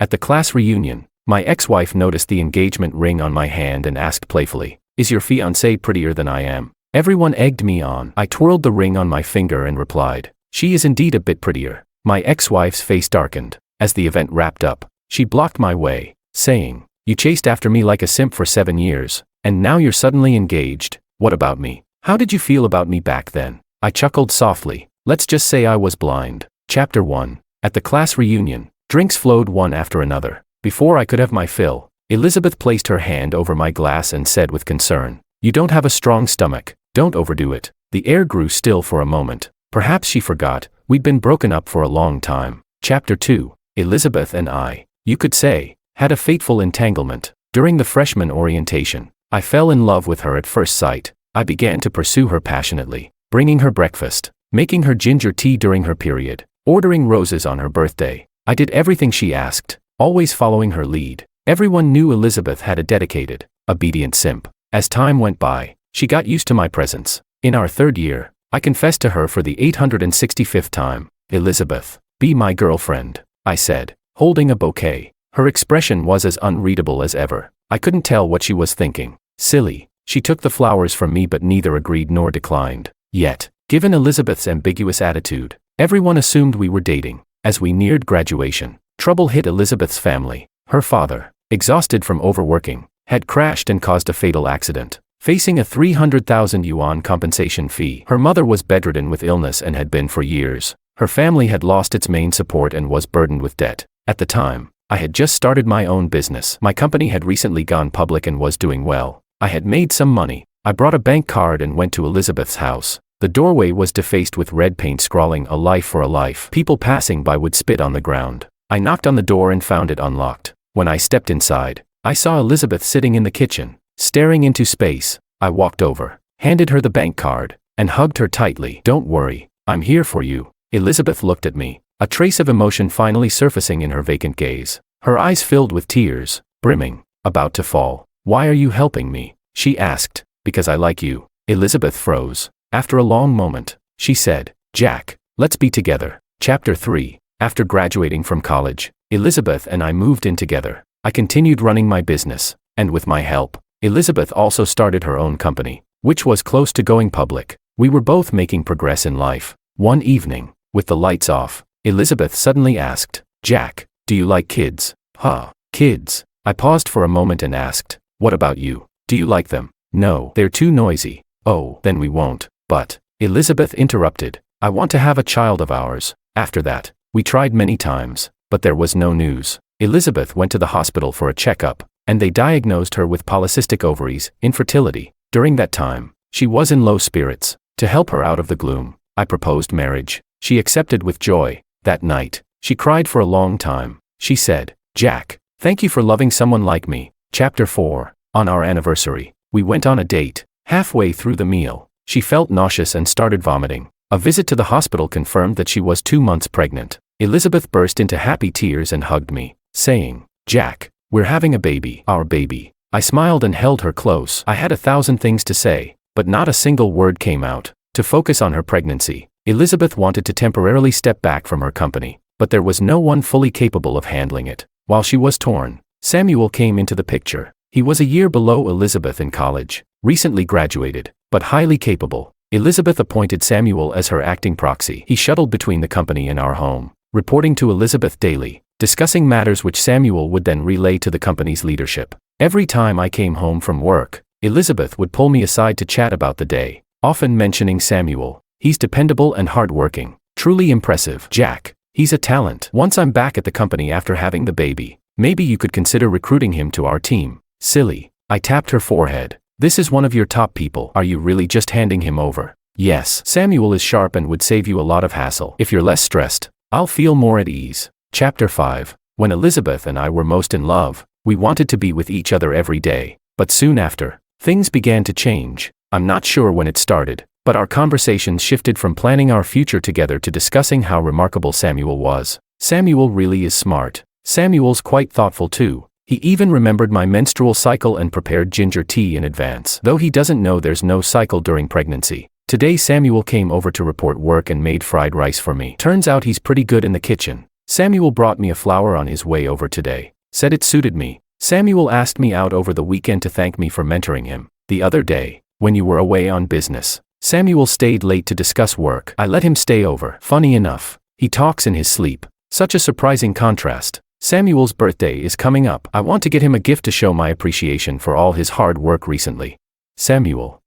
At the class reunion, my ex-wife noticed the engagement ring on my hand and asked playfully, "Is your fiancée prettier than I am?" Everyone egged me on. I twirled the ring on my finger and replied, "She is indeed a bit prettier." My ex-wife's face darkened. As the event wrapped up, she blocked my way, saying, "You chased after me like a simp for 7 years, and now you're suddenly engaged. What about me? How did you feel about me back then?" I chuckled softly. Let's just say I was blind. Chapter 1. At the class reunion, drinks flowed one after another. Before I could have my fill, Elizabeth placed her hand over my glass and said with concern, "You don't have a strong stomach, don't overdo it." The air grew still for a moment. Perhaps she forgot, we'd been broken up for a long time. Chapter 2. Elizabeth and I, you could say, had a fateful entanglement. During the freshman orientation, I fell in love with her at first sight. I began to pursue her passionately, bringing her breakfast, making her ginger tea during her period, ordering roses on her birthday. I did everything she asked, always following her lead. Everyone knew Elizabeth had a dedicated, obedient simp. As time went by, she got used to my presence. In our 3rd year, I confessed to her for the 865th time, "Elizabeth, be my girlfriend," I said, holding a bouquet. Her expression was as unreadable as ever. I couldn't tell what she was thinking. Silly. She took the flowers from me but neither agreed nor declined. Yet, given Elizabeth's ambiguous attitude, everyone assumed we were dating. As we neared graduation, trouble hit Elizabeth's family. Her father, exhausted from overworking, had crashed and caused a fatal accident, facing a 300,000 yuan compensation fee. Her mother was bedridden with illness and had been for years. Her family had lost its main support and was burdened with debt. At the time, I had just started my own business. My company had recently gone public and was doing well. I had made some money. I brought a bank card and went to Elizabeth's house. The doorway was defaced with red paint scrawling "A life for a life." People passing by would spit on the ground. I knocked on the door and found it unlocked. When I stepped inside, I saw Elizabeth sitting in the kitchen, staring into space. I walked over, handed her the bank card, and hugged her tightly. "Don't worry, I'm here for you." Elizabeth looked at me, a trace of emotion finally surfacing in her vacant gaze. Her eyes filled with tears, brimming, about to fall. "Why are you helping me?" she asked. "Because I like you." Elizabeth froze. After a long moment, she said, "Jack, let's be together." Chapter 3. After graduating from college, Elizabeth and I moved in together. I continued running my business, and with my help, Elizabeth also started her own company, which was close to going public. We were both making progress in life. One evening, with the lights off, Elizabeth suddenly asked, "Jack, do you like kids?" "Huh, kids?" I paused for a moment and asked, "What about you? Do you like them?" "No, they're too noisy." "Oh, then we won't." "But," Elizabeth interrupted, "I want to have a child of ours." After that, we tried many times, but there was no news. Elizabeth went to the hospital for a checkup, and they diagnosed her with polycystic ovaries, infertility. During that time, she was in low spirits. To help her out of the gloom, I proposed marriage. She accepted with joy. That night, she cried for a long time. She said, "Jack, thank you for loving someone like me." Chapter 4. On our anniversary, we went on a date. Halfway through the meal, she felt nauseous and started vomiting. A visit to the hospital confirmed that she was 2 months pregnant. Elizabeth burst into happy tears and hugged me, saying, "Jack, we're having a baby, our baby." I smiled and held her close. I had 1,000 things to say, but not a single word came out. To focus on her pregnancy, Elizabeth wanted to temporarily step back from her company, but there was no one fully capable of handling it. While she was torn, Samuel came into the picture. He was a year below Elizabeth in college, recently graduated, but highly capable. Elizabeth appointed Samuel as her acting proxy. He shuttled between the company and our home, reporting to Elizabeth daily, discussing matters which Samuel would then relay to the company's leadership. Every time I came home from work, Elizabeth would pull me aside to chat about the day, often mentioning Samuel. "He's dependable and hardworking, truly impressive. Jack, he's a talent. Once I'm back at the company after having the baby, maybe you could consider recruiting him to our team." "Silly." I tapped her forehead. "This is one of your top people. Are you really just handing him over?" "Yes. Samuel is sharp and would save you a lot of hassle. If you're less stressed, I'll feel more at ease." Chapter 5. When Elizabeth and I were most in love, we wanted to be with each other every day. But soon after, things began to change. I'm not sure when it started, but our conversations shifted from planning our future together to discussing how remarkable Samuel was. Samuel really is smart. Samuel's quite thoughtful too. He even remembered my menstrual cycle and prepared ginger tea in advance. Though he doesn't know there's no cycle during pregnancy. Today Samuel came over to report work and made fried rice for me. Turns out he's pretty good in the kitchen. Samuel brought me a flower on his way over today. Said it suited me. Samuel asked me out over the weekend to thank me for mentoring him. The other day, when you were away on business, Samuel stayed late to discuss work. I let him stay over. Funny enough, he talks in his sleep. Such a surprising contrast. Samuel's birthday is coming up. I want to get him a gift to show my appreciation for all his hard work recently. Samuel.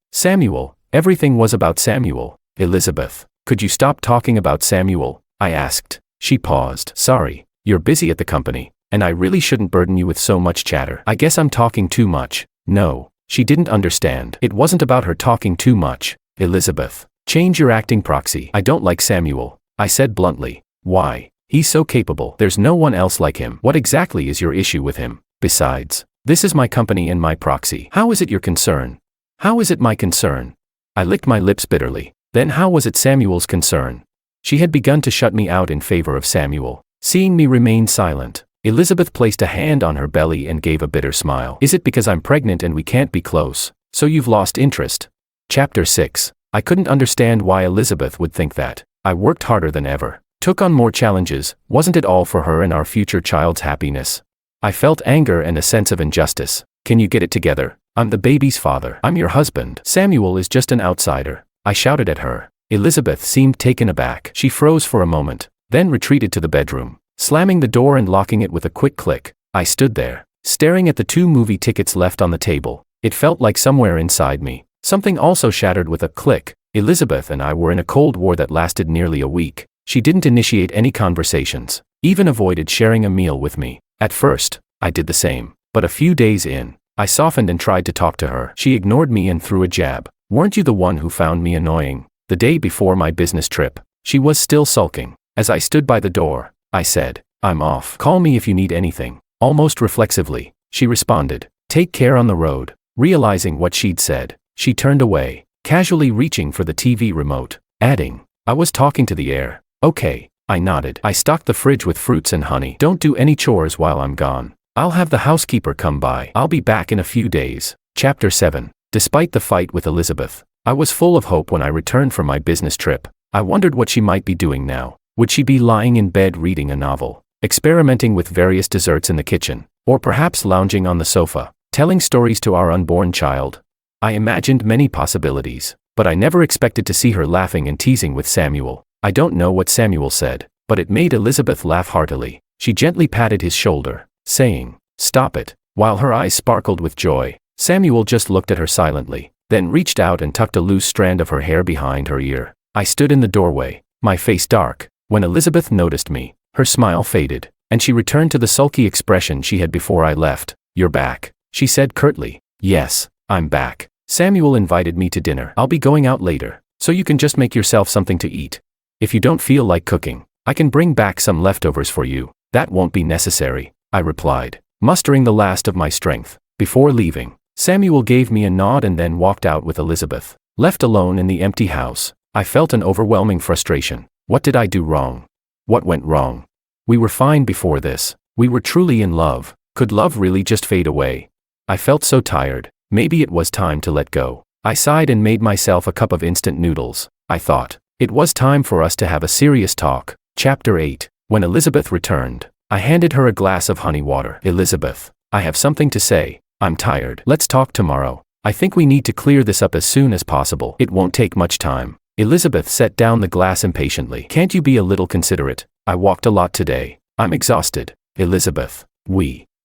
Everything was about Samuel. Elizabeth, could you stop talking about Samuel? I asked. She paused. Sorry, you're busy at the company, and I really shouldn't burden you with so much chatter. I guess I'm talking too much. No, she didn't understand. It wasn't about her talking too much. Elizabeth, change your acting proxy. I don't like Samuel, I said bluntly. Why? He's so capable. There's no one else like him. What exactly is your issue with him? Besides, this is my company and my proxy. How is it your concern? How is it my concern? I licked my lips bitterly. Then how was it Samuel's concern? She had begun to shut me out in favor of Samuel. Seeing me remain silent, Elizabeth placed a hand on her belly and gave a bitter smile. Is it because I'm pregnant and we can't be close, so you've lost interest? Chapter 6. I couldn't understand why Elizabeth would think that. I worked harder than ever. Took on more challenges. Wasn't it all for her and our future child's happiness? I felt anger and a sense of injustice. Can you get it together? I'm the baby's father. I'm your husband. Samuel is just an outsider. I shouted at her. Elizabeth seemed taken aback. She froze for a moment, then retreated to the bedroom, slamming the door and locking it with a quick click. I stood there, staring at the 2 movie tickets left on the table. It felt like somewhere inside me, something also shattered with a click. Elizabeth and I were in a cold war that lasted nearly a week. She didn't initiate any conversations, even avoided sharing a meal with me. At first, I did the same, but a few days in, I softened and tried to talk to her. She ignored me and threw a jab. Weren't you the one who found me annoying? The day before my business trip. She was still sulking. As I stood by the door, I said, I'm off. Call me if you need anything. Almost reflexively, she responded, take care on the road. Realizing what she'd said, she turned away, casually reaching for the TV remote, adding, I was talking to the air. Okay, I nodded. I stocked the fridge with fruits and honey. Don't do any chores while I'm gone. I'll have the housekeeper come by. I'll be back in a few days. Chapter 7. Despite the fight with Elizabeth, I was full of hope when I returned from my business trip. I wondered what she might be doing now. Would she be lying in bed reading a novel, experimenting with various desserts in the kitchen, or perhaps lounging on the sofa, telling stories to our unborn child? I imagined many possibilities, but I never expected to see her laughing and teasing with Samuel. I don't know what Samuel said, but it made Elizabeth laugh heartily. She gently patted his shoulder, saying, stop it. While her eyes sparkled with joy, Samuel just looked at her silently, then reached out and tucked a loose strand of her hair behind her ear. I stood in the doorway, my face dark. When Elizabeth noticed me, her smile faded, and she returned to the sulky expression she had before I left. You're back, she said curtly. Yes, I'm back. Samuel invited me to dinner. I'll be going out later, so you can just make yourself something to eat. If you don't feel like cooking, I can bring back some leftovers for you. That won't be necessary, I replied, mustering the last of my strength. Before leaving, Samuel gave me a nod and then walked out with Elizabeth. Left alone in the empty house, I felt an overwhelming frustration. What did I do wrong? What went wrong? We were fine before this. We were truly in love. Could love really just fade away? I felt so tired. Maybe it was time to let go. I sighed and made myself a cup of instant noodles. I thought, it was time for us to have a serious talk. Chapter 8. When Elizabeth returned, I handed her a glass of honey water. Elizabeth, I have something to say. I'm tired. Let's talk tomorrow. I think we need to clear this up as soon as possible. It won't take much time. Elizabeth set down the glass impatiently. Can't you be a little considerate? I walked a lot today. I'm exhausted. Elizabeth.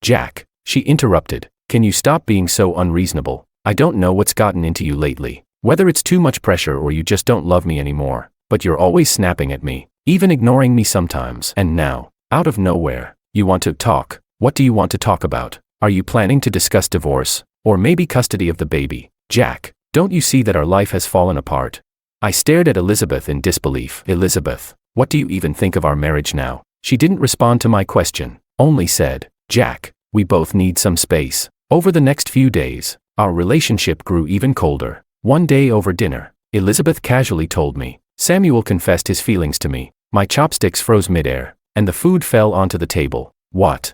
Jack, she interrupted. Can you stop being so unreasonable? I don't know what's gotten into you lately. Whether it's too much pressure or you just don't love me anymore. But you're always snapping at me, even ignoring me sometimes. And now, out of nowhere, you want to talk. What do you want to talk about? Are you planning to discuss divorce? Or maybe custody of the baby? Jack, don't you see that our life has fallen apart? I stared at Elizabeth in disbelief. Elizabeth, what do you even think of our marriage now? She didn't respond to my question, only said, Jack, we both need some space. Over the next few days, our relationship grew even colder. One day over dinner, Elizabeth casually told me, Samuel confessed his feelings to me. My chopsticks froze midair, and the food fell onto the table. What?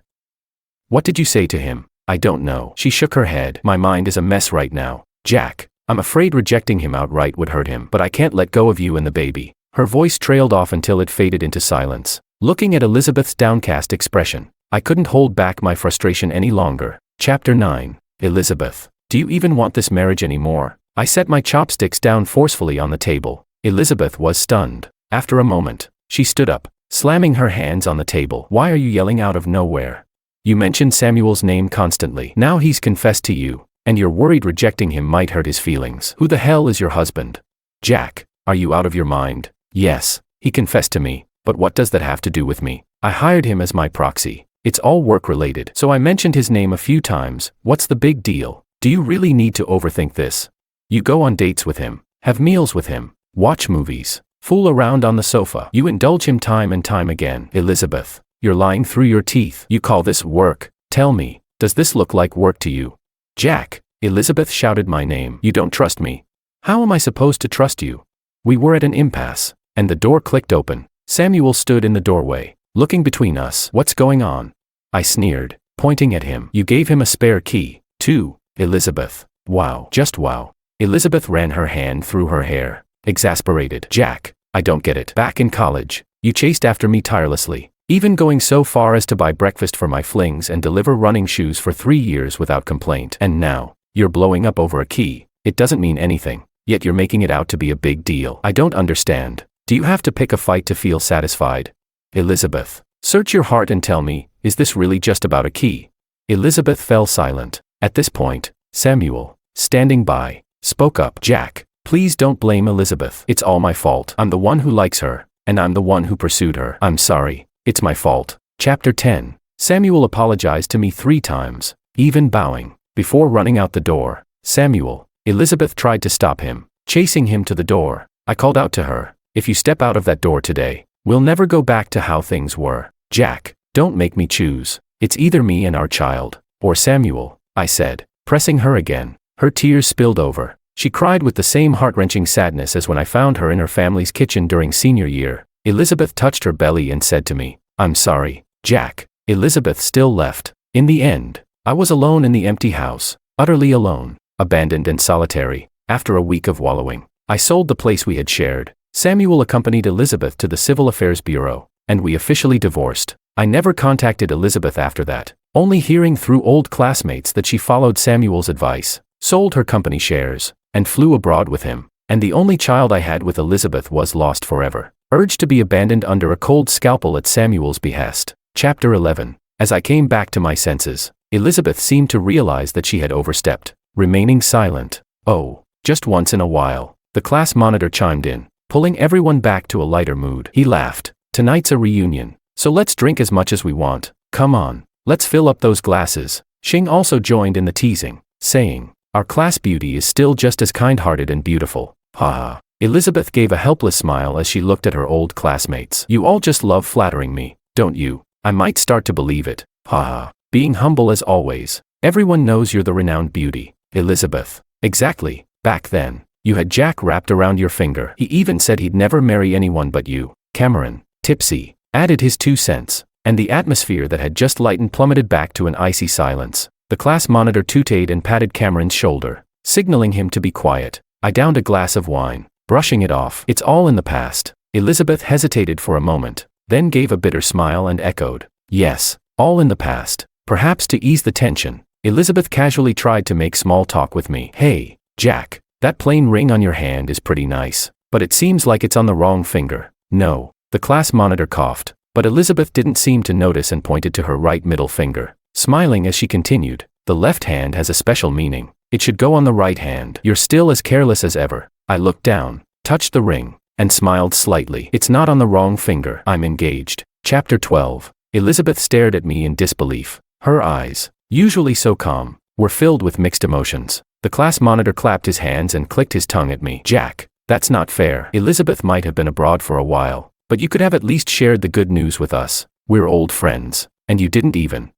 What did you say to him? I don't know. She shook her head. My mind is a mess right now. Jack, I'm afraid rejecting him outright would hurt him, but I can't let go of you and the baby. Her voice trailed off until it faded into silence. Looking at Elizabeth's downcast expression, I couldn't hold back my frustration any longer. Chapter 9. Elizabeth, do you even want this marriage anymore? I set my chopsticks down forcefully on the table. Elizabeth was stunned. After a moment, she stood up, slamming her hands on the table. Why are you yelling out of nowhere? You mentioned Samuel's name constantly. Now he's confessed to you, and you're worried rejecting him might hurt his feelings. Who the hell is your husband? Jack, are you out of your mind? Yes, he confessed to me, but what does that have to do with me? I hired him as my proxy. It's all work-related. So I mentioned his name a few times. What's the big deal? Do you really need to overthink this? You go on dates with him, have meals with him, watch movies, fool around on the sofa. You indulge him time and time again. Elizabeth, you're lying through your teeth. You call this work? Tell me, does this look like work to you? Jack, Elizabeth shouted my name. You don't trust me. How am I supposed to trust you? We were at an impasse, and the door clicked open. Samuel stood in the doorway, looking between us. What's going on? I sneered, pointing at him. You gave him a spare key, too, Elizabeth. Wow, just wow. Elizabeth ran her hand through her hair, exasperated. Jack, I don't get it. Back in college, you chased after me tirelessly, even going so far as to buy breakfast for my flings and deliver running shoes for 3 years without complaint. And now, you're blowing up over a key. It doesn't mean anything, yet you're making it out to be a big deal. I don't understand. Do you have to pick a fight to feel satisfied? Elizabeth, search your heart and tell me, is this really just about a key? Elizabeth fell silent. At this point, Samuel, standing by, spoke up. Jack, please don't blame Elizabeth. It's all my fault. I'm the one who likes her, and I'm the one who pursued her. I'm sorry, it's my fault. Chapter 10. Samuel apologized to me 3 times, even bowing. Before running out the door, Samuel, Elizabeth tried to stop him, chasing him to the door. I called out to her, if you step out of that door today, we'll never go back to how things were. Jack, don't make me choose. It's either me and our child, or Samuel, I said, pressing her again. Her tears spilled over. She cried with the same heart-wrenching sadness as when I found her in her family's kitchen during senior year. Elizabeth touched her belly and said to me, I'm sorry, Jack. Elizabeth still left. In the end, I was alone in the empty house, utterly alone, abandoned and solitary. After a week of wallowing, I sold the place we had shared. Samuel accompanied Elizabeth to the Civil Affairs Bureau, and we officially divorced. I never contacted Elizabeth after that, only hearing through old classmates that she followed Samuel's advice, sold her company shares, and flew abroad with him, and the only child I had with Elizabeth was lost forever, urged to be abandoned under a cold scalpel at Samuel's behest. Chapter 11. As I came back to my senses, Elizabeth seemed to realize that she had overstepped, remaining silent. Oh, just once in a while, the class monitor chimed in, pulling everyone back to a lighter mood. He laughed. Tonight's a reunion, so let's drink as much as we want. Come on, let's fill up those glasses. Xing also joined in the teasing, saying, our class beauty is still just as kind-hearted and beautiful. Haha. Elizabeth gave a helpless smile as she looked at her old classmates. You all just love flattering me, don't you? I might start to believe it. Haha. Being humble as always. Everyone knows you're the renowned beauty. Elizabeth. Exactly. Back then, you had Jack wrapped around your finger. He even said he'd never marry anyone but you. Cameron, tipsy, added his 2 cents, and the atmosphere that had just lightened plummeted back to an icy silence. The class monitor tooted and patted Cameron's shoulder, signaling him to be quiet. I downed a glass of wine, brushing it off. It's all in the past. Elizabeth hesitated for a moment, then gave a bitter smile and echoed, yes, all in the past. Perhaps to ease the tension, Elizabeth casually tried to make small talk with me. Hey, Jack, that plain ring on your hand is pretty nice, but it seems like it's on the wrong finger. No, the class monitor coughed, but Elizabeth didn't seem to notice and pointed to her right middle finger, smiling as she continued, the left hand has a special meaning. It should go on the right hand. You're still as careless as ever. I looked down, touched the ring, and smiled slightly. It's not on the wrong finger. I'm engaged. Chapter 12. Elizabeth stared at me in disbelief. Her eyes, usually so calm, were filled with mixed emotions. The class monitor clapped his hands and clicked his tongue at me. Jack, that's not fair. Elizabeth might have been abroad for a while, but you could have at least shared the good news with us. We're old friends, and you didn't even.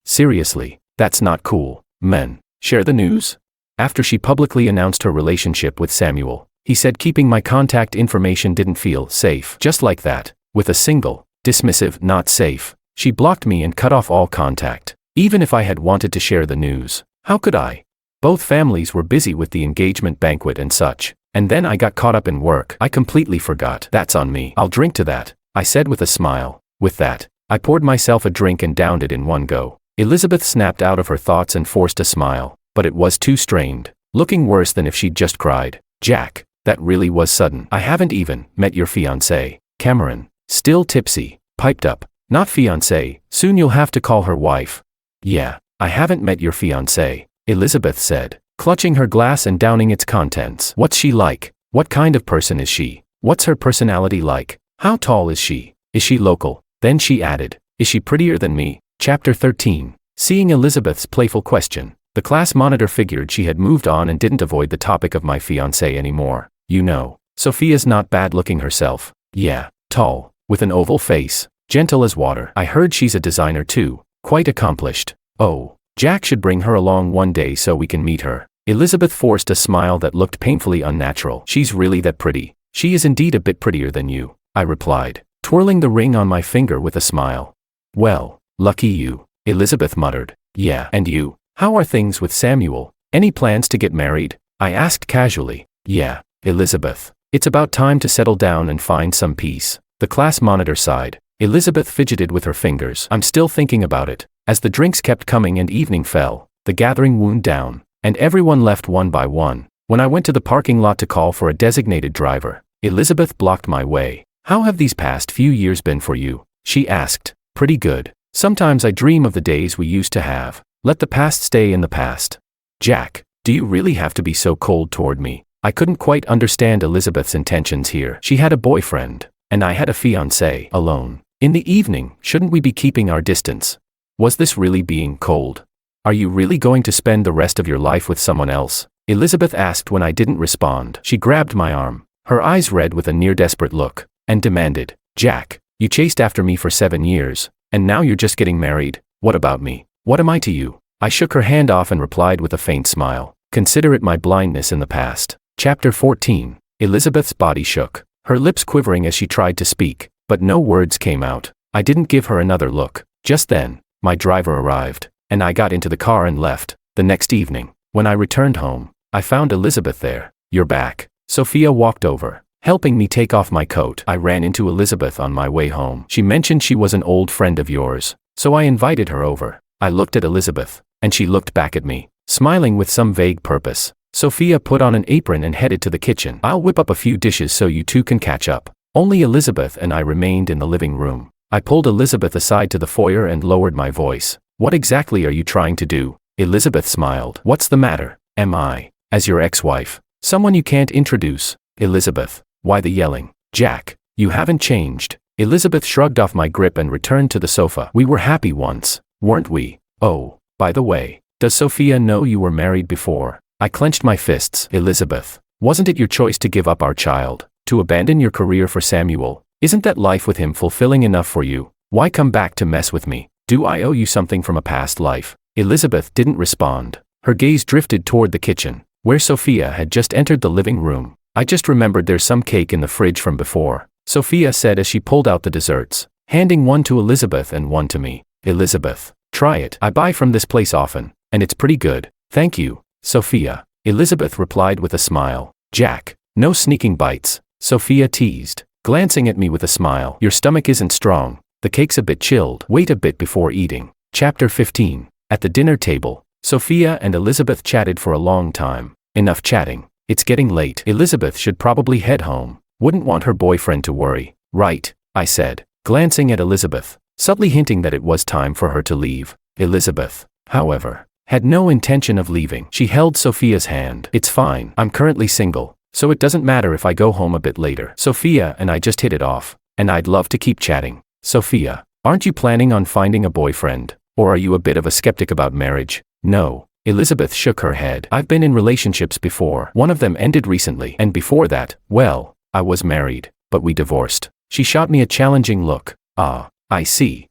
Seriously, that's not cool. Men, share the news? After she publicly announced her relationship with Samuel, he said keeping my contact information didn't feel safe. Just like that, with a single, dismissive, not safe, she blocked me and cut off all contact. Even if I had wanted to share the news, how could I? Both families were busy with the engagement banquet and such, and then I got caught up in work. I completely forgot. That's on me. I'll drink to that, I said with a smile, With that, I poured myself a drink and downed it in one go. Elizabeth snapped out of her thoughts and forced a smile, but it was too strained, looking worse than if she'd just cried. Jack, that really was sudden. I haven't even met your fiancée. Cameron, still tipsy, piped up. Not fiancée, soon you'll have to call her wife. Yeah, I haven't met your fiancée, Elizabeth said, clutching her glass and downing its contents. What's she like? What kind of person is she? What's her personality like? How tall is she? Is she local? Then she added, is she prettier than me? Chapter 13. Seeing Elizabeth's playful question, the class monitor figured she had moved on and didn't avoid the topic of my fiancé anymore. You know, Sophia's not bad looking herself. Yeah, tall, with an oval face, gentle as water. I heard she's a designer too, quite accomplished. Oh, Jack should bring her along one day so we can meet her. Elizabeth forced a smile that looked painfully unnatural. She's really that pretty. She is indeed a bit prettier than you, I replied, twirling the ring on my finger with a smile. Well, lucky you, Elizabeth muttered. Yeah, and you? How are things with Samuel? Any plans to get married? I asked casually. Yeah, Elizabeth. It's about time to settle down and find some peace. The class monitor sighed. Elizabeth fidgeted with her fingers. I'm still thinking about it. As the drinks kept coming and evening fell, the gathering wound down, and everyone left one by one. When I went to the parking lot to call for a designated driver, Elizabeth blocked my way. How have these past few years been for you? She asked. Pretty good. Sometimes I dream of the days we used to have. Let the past stay in the past. Jack, do you really have to be so cold toward me? I couldn't quite understand Elizabeth's intentions here. She had a boyfriend, and I had a fiancé. Alone. In the evening, shouldn't we be keeping our distance? Was this really being cold? Are you really going to spend the rest of your life with someone else? Elizabeth asked when I didn't respond. She grabbed my arm, her eyes red with a near-desperate look, and demanded, Jack, you chased after me for 7 years, and now you're just getting married. What about me? What am I to you? I shook her hand off and replied with a faint smile. Consider it my blindness in the past. Chapter 14. Elizabeth's body shook, her lips quivering as she tried to speak, but no words came out. I didn't give her another look. Just then, my driver arrived, and I got into the car and left. The next evening, when I returned home, I found Elizabeth there. You're back. Sophia walked over, helping me take off my coat. I ran into Elizabeth on my way home. She mentioned she was an old friend of yours, so I invited her over. I looked at Elizabeth, and she looked back at me, smiling with some vague purpose. Sophia put on an apron and headed to the kitchen. I'll whip up a few dishes so you two can catch up. Only Elizabeth and I remained in the living room. I pulled Elizabeth aside to the foyer and lowered my voice. What exactly are you trying to do? Elizabeth smiled. What's the matter? Am I, as your ex-wife, someone you can't introduce? Elizabeth, why the yelling? Jack, you haven't changed. Elizabeth shrugged off my grip and returned to the sofa. We were happy once, weren't we? Oh, by the way, does Sophia know you were married before? I clenched my fists. Elizabeth, wasn't it your choice to give up our child, to abandon your career for Samuel? Isn't that life with him fulfilling enough for you? Why come back to mess with me? Do I owe you something from a past life? Elizabeth didn't respond. Her gaze drifted toward the kitchen, where Sophia had just entered the living room. I just remembered there's some cake in the fridge from before, Sophia said as she pulled out the desserts, handing one to Elizabeth and one to me. Elizabeth, try it. I buy from this place often, and it's pretty good. Thank you, Sophia. Elizabeth replied with a smile. Jack, no sneaking bites, Sophia teased, glancing at me with a smile. Your stomach isn't strong. The cake's a bit chilled. Wait a bit before eating. Chapter 15. At the dinner table, Sophia and Elizabeth chatted for a long time. Enough chatting. It's getting late. Elizabeth should probably head home. Wouldn't want her boyfriend to worry. Right, I said, glancing at Elizabeth, subtly hinting that it was time for her to leave. Elizabeth, however, had no intention of leaving. She held Sophia's hand. It's fine. I'm currently single, so it doesn't matter if I go home a bit later. Sophia and I just hit it off, and I'd love to keep chatting. Sophia, aren't you planning on finding a boyfriend? Or are you a bit of a skeptic about marriage? No. Elizabeth shook her head. I've been in relationships before. One of them ended recently. And before that, well, I was married, but we divorced. She shot me a challenging look. Ah, I see.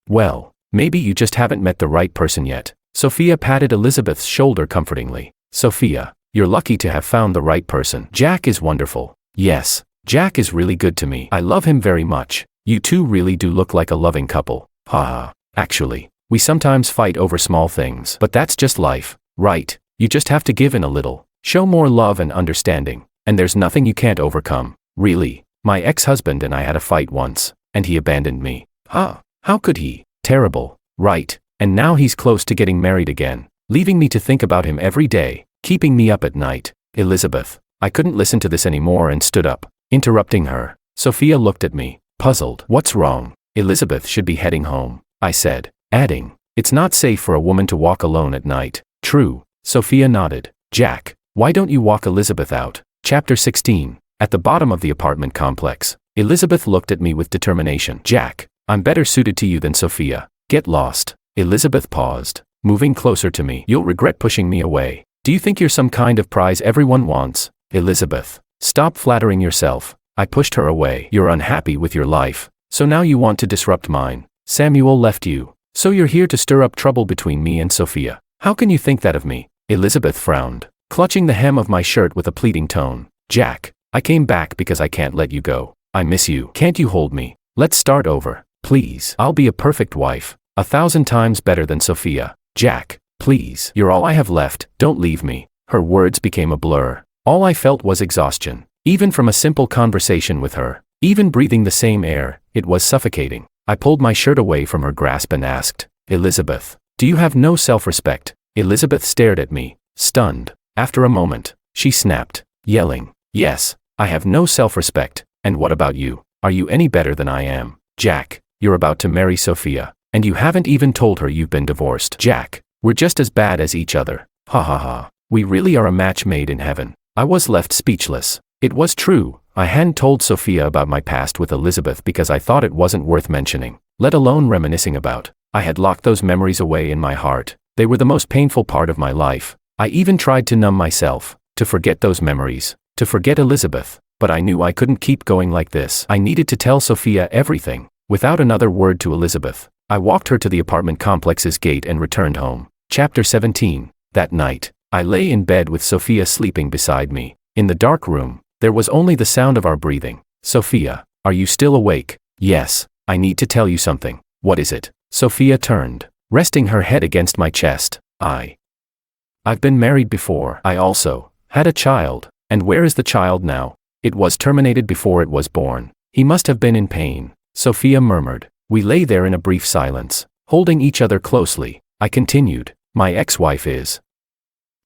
Well, maybe you just haven't met the right person yet. Sophia patted Elizabeth's shoulder comfortingly. Sophia, you're lucky to have found the right person. Jack is wonderful. Yes, Jack is really good to me. I love him very much. You two really do look like a loving couple. Haha. Actually, we sometimes fight over small things. But that's just life, right? You just have to give in a little, show more love and understanding, and there's nothing you can't overcome. Really, my ex-husband and I had a fight once, And he abandoned me. How could he? Terrible, right? And now he's close to getting married again, leaving me to think about him every day, keeping me up at night. Elizabeth. I couldn't listen to this anymore and stood up, interrupting her. Sophia looked at me, puzzled. What's wrong? Elizabeth should be heading home, I said, adding, it's not safe for a woman to walk alone at night. True. Sophia nodded. Jack, why don't you walk Elizabeth out? Chapter 16. At the bottom of the apartment complex, Elizabeth looked at me with determination. Jack, I'm better suited to you than Sophia. Get lost. Elizabeth paused, moving closer to me. You'll regret pushing me away. Do you think you're some kind of prize everyone wants? Elizabeth, stop flattering yourself. I pushed her away. You're unhappy with your life, so now you want to disrupt mine. Samuel left you, so you're here to stir up trouble between me and Sophia. How can you think that of me? Elizabeth frowned, clutching the hem of my shirt with a pleading tone. Jack, I came back because I can't let you go. I miss you. Can't you hold me? Let's start over, please. I'll be a perfect wife, 1,000 times better than Sophia. Jack, please. You're all I have left. Don't leave me. Her words became a blur. All I felt was exhaustion. Even from a simple conversation with her, even breathing the same air, it was suffocating. I pulled my shirt away from her grasp and asked, Elizabeth, do you have no self-respect? Elizabeth stared at me, stunned. After a moment, she snapped, yelling, yes, I have no self-respect. And what about you? Are you any better than I am? Jack, you're about to marry Sophia, and you haven't even told her you've been divorced. Jack, we're just as bad as each other. Ha ha ha. We really are a match made in heaven. I was left speechless. It was true, I hadn't told Sophia about my past with Elizabeth because I thought it wasn't worth mentioning, let alone reminiscing about. I had locked those memories away in my heart. They were the most painful part of my life. I even tried to numb myself, to forget those memories, to forget Elizabeth, but I knew I couldn't keep going like this. I needed to tell Sophia everything. Without another word to Elizabeth, I walked her to the apartment complex's gate and returned home. Chapter 17. That night, I lay in bed with Sophia sleeping beside me. In the dark room, there was only the sound of our breathing. Sophia, are you still awake? Yes, I need to tell you something. What is it? Sophia turned, resting her head against my chest. I've been married before. I also had a child. And where is the child now? It was terminated before it was born. He must have been in pain, Sophia murmured. We lay there in a brief silence, holding each other closely. I continued, my ex-wife is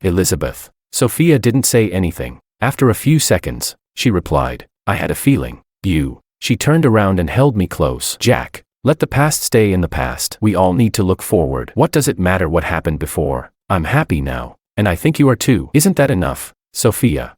Elizabeth. Sophia didn't say anything. After a few seconds, she replied, I had a feeling. You. She turned around and held me close. Jack, let the past stay in the past. We all need to look forward. What does it matter what happened before? I'm happy now, and I think you are too. Isn't that enough, Sophia?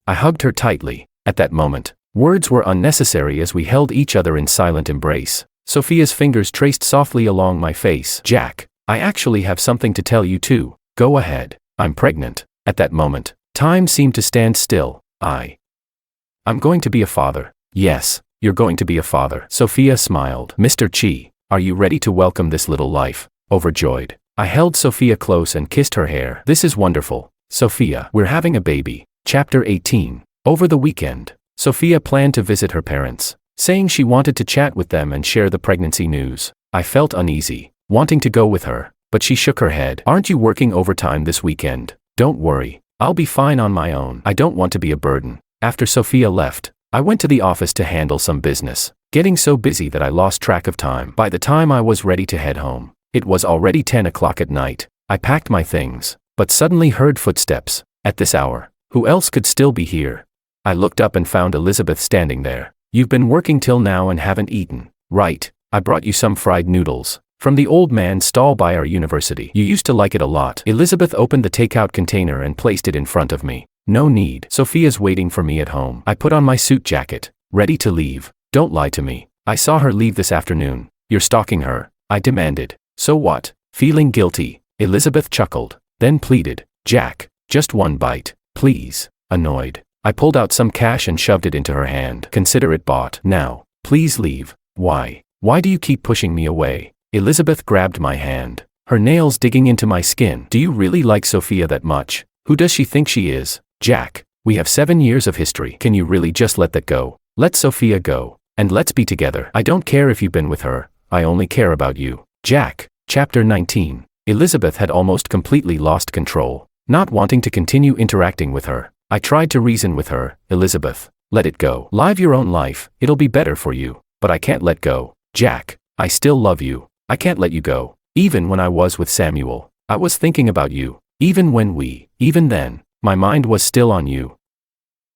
I hugged her tightly. At that moment, words were unnecessary as we held each other in silent embrace. Sophia's fingers traced softly along my face. Jack, I actually have something to tell you too. Go ahead. I'm pregnant. At that moment, time seemed to stand still. I'm going to be a father. Yes, you're going to be a father. Sophia smiled. Mr. Chi, are you ready to welcome this little life? Overjoyed, I held Sophia close and kissed her hair. This is wonderful, Sophia. We're having a baby. Chapter 18. Over the weekend, Sophia planned to visit her parents, saying she wanted to chat with them and share the pregnancy news. I felt uneasy, wanting to go with her, but she shook her head. Aren't you working overtime this weekend? Don't worry, I'll be fine on my own. I don't want to be a burden. After Sophia left, I went to the office to handle some business, getting so busy that I lost track of time. By the time I was ready to head home, it was already 10 o'clock at night. I packed my things, but suddenly heard footsteps. At this hour, who else could still be here? I looked up and found Elizabeth standing there. You've been working till now and haven't eaten, right? I brought you some fried noodles from the old man's stall by our university. You used to like it a lot. Elizabeth opened the takeout container and placed it in front of me. No need. Sophia's waiting for me at home. I put on my suit jacket, ready to leave. Don't lie to me. I saw her leave this afternoon. You're stalking her, I demanded. So what? Feeling guilty, Elizabeth chuckled, then pleaded, Jack, just one bite, please. Annoyed, I pulled out some cash and shoved it into her hand. Consider it bought. Now, please leave. Why? Why do you keep pushing me away? Elizabeth grabbed my hand, her nails digging into my skin. Do you really like Sophia that much? Who does she think she is? Jack, we have 7 years of history. Can you really just let that go? Let Sophia go, and let's be together. I don't care if you've been with her, I only care about you. Jack. Chapter 19. Elizabeth had almost completely lost control, not wanting to continue interacting with her. I tried to reason with her. Elizabeth, let it go. Live your own life, it'll be better for you. but I can't let go. Jack, I still love you. I can't let you go. Even when I was with Samuel, I was thinking about you. Even then, my mind was still on you.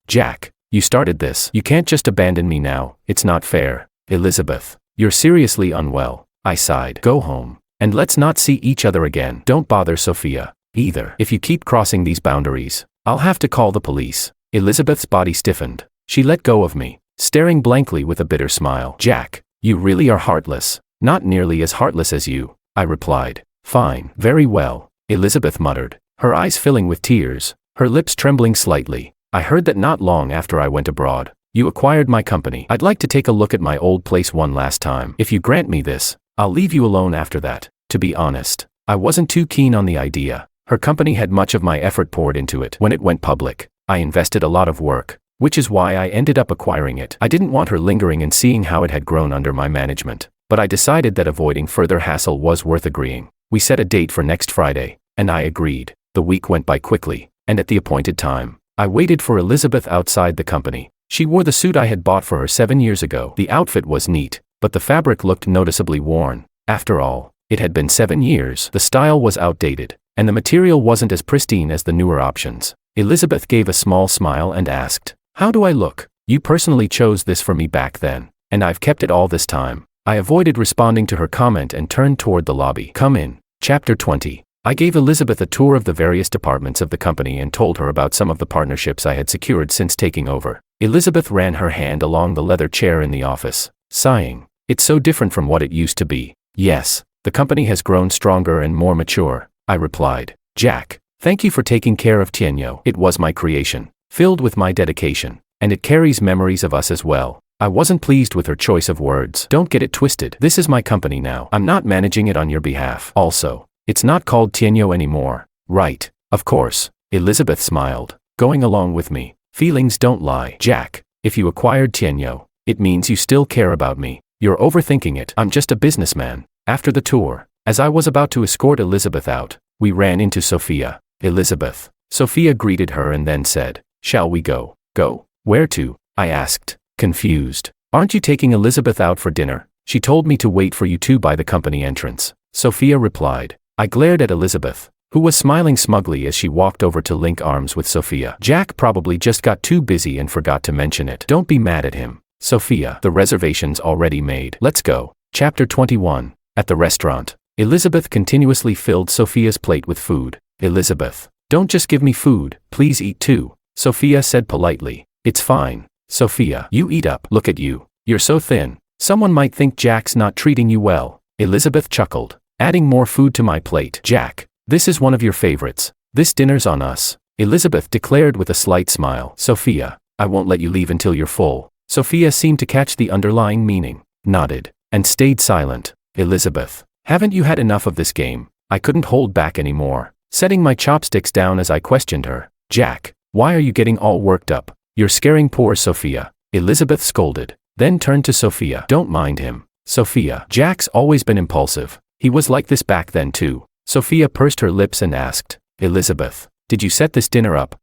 Jack, you started this. You can't just abandon me now. It's not fair. Elizabeth, you're seriously unwell. I sighed. Go home. And let's not see each other again. Don't bother Sophia either. If you keep crossing these boundaries, I'll have to call the police. Elizabeth's body stiffened. She let go of me, staring blankly with a bitter smile. Jack, you really are heartless. Not nearly as heartless as you, I replied. Fine, very well, Elizabeth muttered, her eyes filling with tears, her lips trembling slightly. I heard that not long after I went abroad, you acquired my company. I'd like to take a look at my old place one last time. If you grant me this, I'll leave you alone after that. To be honest, I wasn't too keen on the idea. Her company had much of my effort poured into it. When it went public, I invested a lot of work, which is why I ended up acquiring it. I didn't want her lingering and seeing how it had grown under my management, but I decided that avoiding further hassle was worth agreeing. We set a date for next Friday, and I agreed. The week went by quickly, and at the appointed time, I waited for Elizabeth outside the company. She wore the suit I had bought for her 7 years ago. The outfit was neat, but the fabric looked noticeably worn. After all, it had been 7 years. The style was outdated, and the material wasn't as pristine as the newer options. Elizabeth gave a small smile and asked, "How do I look? You personally chose this for me back then, and I've kept it all this time." I avoided responding to her comment and turned toward the lobby. Come in. Chapter 20. I gave Elizabeth a tour of the various departments of the company and told her about some of the partnerships I had secured since taking over. Elizabeth ran her hand along the leather chair in the office, sighing. It's so different from what it used to be. Yes, the company has grown stronger and more mature, I replied. Jack, thank you for taking care of Tienyo. It was my creation, filled with my dedication, and it carries memories of us as well. I wasn't pleased with her choice of words. Don't get it twisted. This is my company now. I'm not managing it on your behalf. Also, it's not called Tienyo anymore. Right, of course. Elizabeth smiled, going along with me. Feelings don't lie. Jack, if you acquired Tienyo, it means you still care about me. You're overthinking it. I'm just a businessman. After the tour, as I was about to escort Elizabeth out, we ran into Sophia. Elizabeth. Sophia greeted her and then said, "Shall we go?" Go? Where to? I asked, confused. Aren't you taking Elizabeth out for dinner? She told me to wait for you two by the company entrance. Sophia replied. I glared at Elizabeth, who was smiling smugly as she walked over to link arms with Sophia. Jack probably just got too busy and forgot to mention it. Don't be mad at him. Sophia, the reservation's already made. Let's go. Chapter 21. At the restaurant, Elizabeth continuously filled Sophia's plate with food. Elizabeth, don't just give me food, please eat too, Sophia said politely. It's fine. Sophia, you eat up. Look at you. You're so thin. Someone might think Jack's not treating you well. Elizabeth chuckled, adding more food to my plate. Jack, this is one of your favorites. This dinner's on us, Elizabeth declared with a slight smile. Sophia, I won't let you leave until you're full. Sophia seemed to catch the underlying meaning, nodded, and stayed silent. Elizabeth, haven't you had enough of this game? I couldn't hold back anymore, setting my chopsticks down as I questioned her. Jack, why are you getting all worked up? You're scaring poor Sophia, Elizabeth scolded, then turned to Sophia. Don't mind him. Sophia, Jack's always been impulsive. He was like this back then too. Sophia pursed her lips and asked, Elizabeth, did you set this dinner up?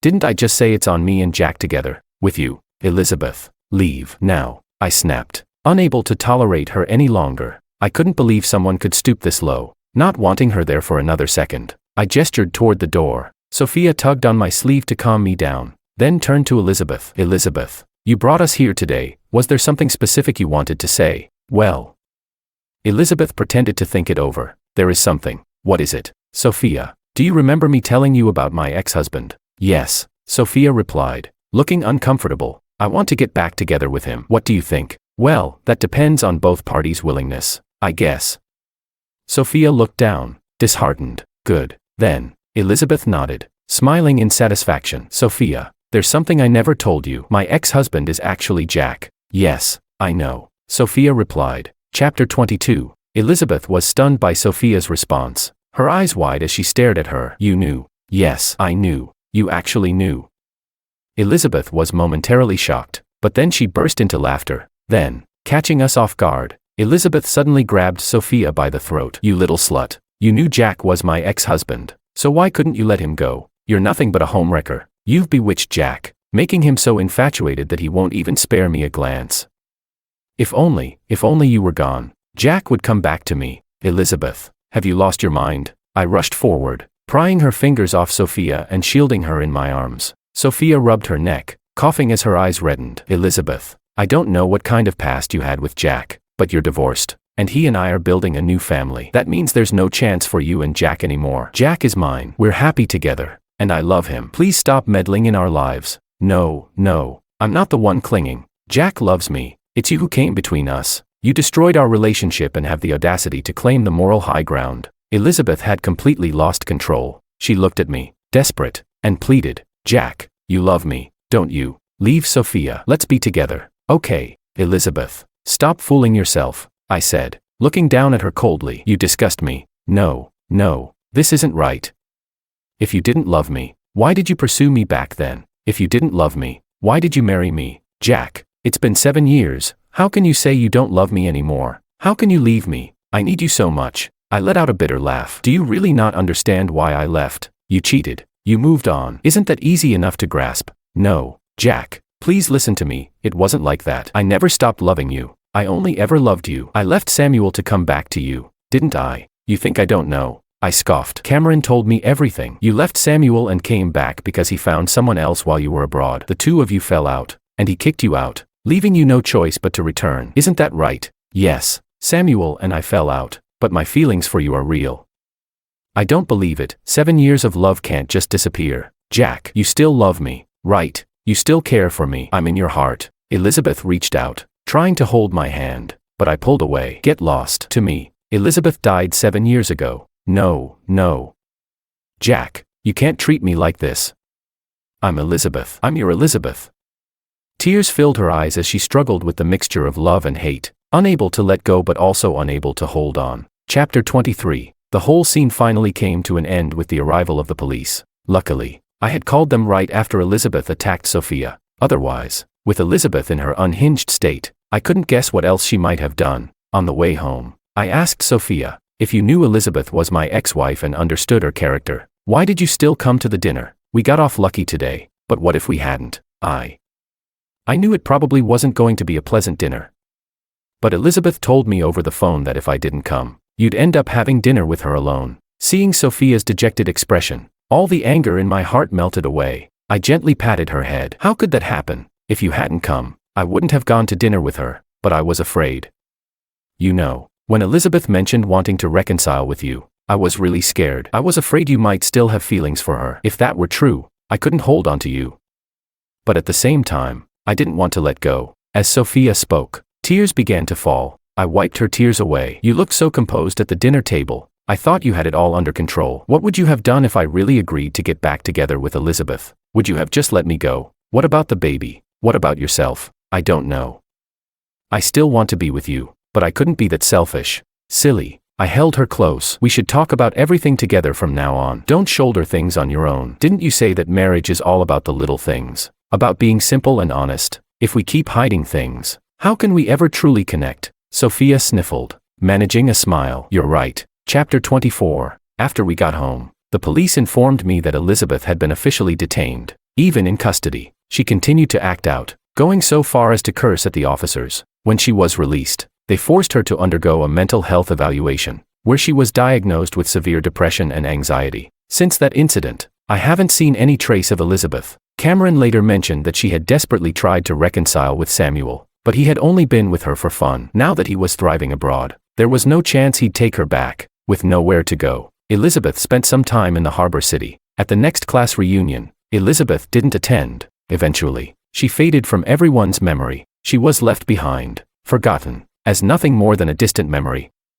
Didn't I just say it's on me and Jack together, with you? Elizabeth, leave now, I snapped, unable to tolerate her any longer. I couldn't believe someone could stoop this low. Not wanting her there for another second, I gestured toward the door. Sophia tugged on my sleeve to calm me down, then turned to Elizabeth. Elizabeth, you brought us here today. Was there something specific you wanted to say? Well. Elizabeth pretended to think it over. There is something. What is it? Sophia, do you remember me telling you about my ex-husband? Yes, Sophia replied, looking uncomfortable. I want to get back together with him. What do you think? Well, that depends on both parties' willingness, I guess. Sophia looked down, disheartened. Good. Then, Elizabeth nodded, smiling in satisfaction. Sophia, there's something I never told you. My ex-husband is actually Jack. Yes, I know, Sophia replied. Chapter 22. Elizabeth was stunned by Sophia's response, her eyes wide as she stared at her. You knew? Yes, I knew. You actually knew. Elizabeth was momentarily shocked, but then she burst into laughter. Then, catching us off guard, Elizabeth suddenly grabbed Sophia by the throat. You little slut. You knew Jack was my ex-husband, so why couldn't you let him go? You're nothing but a homewrecker. You've bewitched Jack, making him so infatuated that he won't even spare me a glance. If only you were gone, Jack would come back to me. Elizabeth, have you lost your mind? I rushed forward, prying her fingers off Sophia and shielding her in my arms. Sophia rubbed her neck, coughing as her eyes reddened. Elizabeth, I don't know what kind of past you had with Jack, but you're divorced, and he and I are building a new family. That means there's no chance for you and Jack anymore. Jack is mine. We're happy together, and I love him. Please stop meddling in our lives. No, I'm not the one clinging. Jack loves me. It's you who came between us. You destroyed our relationship and have the audacity to claim the moral high ground. Elizabeth had completely lost control. She looked at me, desperate, and pleaded, Jack, you love me, don't you? Leave Sophia. Let's be together. Okay, Elizabeth. Stop fooling yourself, I said, looking down at her coldly. You disgust me. No, this isn't right. If you didn't love me, why did you pursue me back then? If you didn't love me, why did you marry me? Jack, it's been 7 years. How can you say you don't love me anymore? How can you leave me? I need you so much. I let out a bitter laugh. Do you really not understand why I left? You cheated. You moved on. Isn't that easy enough to grasp? No, Jack, please listen to me. It wasn't like that. I never stopped loving you. I only ever loved you. I left Samuel to come back to you, didn't I? You think I don't know? I scoffed. Cameron told me everything. You left Samuel and came back because he found someone else while you were abroad. The two of you fell out, and he kicked you out, leaving you no choice but to return. Isn't that right? Yes, Samuel and I fell out, but my feelings for you are real. I don't believe it. 7 years of love can't just disappear. Jack, you still love me, right? You still care for me. I'm in your heart. Elizabeth reached out, trying to hold my hand, but I pulled away. Get lost. To me, Elizabeth died 7 years ago. No. Jack, you can't treat me like this. I'm Elizabeth. I'm your Elizabeth. Tears filled her eyes as she struggled with the mixture of love and hate, unable to let go but also unable to hold on. Chapter 23. The whole scene finally came to an end with the arrival of the police. Luckily, I had called them right after Elizabeth attacked Sophia. Otherwise, with Elizabeth in her unhinged state, I couldn't guess what else she might have done. On the way home, I asked Sophia, if you knew Elizabeth was my ex-wife and understood her character, why did you still come to the dinner? We got off lucky today, but what if we hadn't? I knew it probably wasn't going to be a pleasant dinner. But Elizabeth told me over the phone that if I didn't come, you'd end up having dinner with her alone. Seeing Sophia's dejected expression, all the anger in my heart melted away. I gently patted her head. How could that happen? If you hadn't come, I wouldn't have gone to dinner with her, but I was afraid. You know, when Elizabeth mentioned wanting to reconcile with you, I was really scared. I was afraid you might still have feelings for her. If that were true, I couldn't hold on to you. But at the same time, I didn't want to let go. As Sophia spoke, tears began to fall. I wiped her tears away. You looked so composed at the dinner table. I thought you had it all under control. What would you have done if I really agreed to get back together with Elizabeth? Would you have just let me go? What about the baby? What about yourself? I don't know. I still want to be with you, but I couldn't be that selfish. Silly. I held her close. We should talk about everything together from now on. Don't shoulder things on your own. Didn't you say that marriage is all about the little things? About being simple and honest? If we keep hiding things, how can we ever truly connect? Sophia sniffled, managing a smile. You're right. Chapter 24. After we got home, the police informed me that Elizabeth had been officially detained, even in custody. She continued to act out, going so far as to curse at the officers. When she was released, they forced her to undergo a mental health evaluation, where she was diagnosed with severe depression and anxiety. Since that incident, I haven't seen any trace of Elizabeth. Cameron later mentioned that she had desperately tried to reconcile with Samuel, but he had only been with her for fun. Now that he was thriving abroad, there was no chance he'd take her back. With nowhere to go, Elizabeth spent some time in the harbor city. At the next class reunion, Elizabeth didn't attend. Eventually, she faded from everyone's memory. She was left behind, forgotten, as nothing more than a distant memory.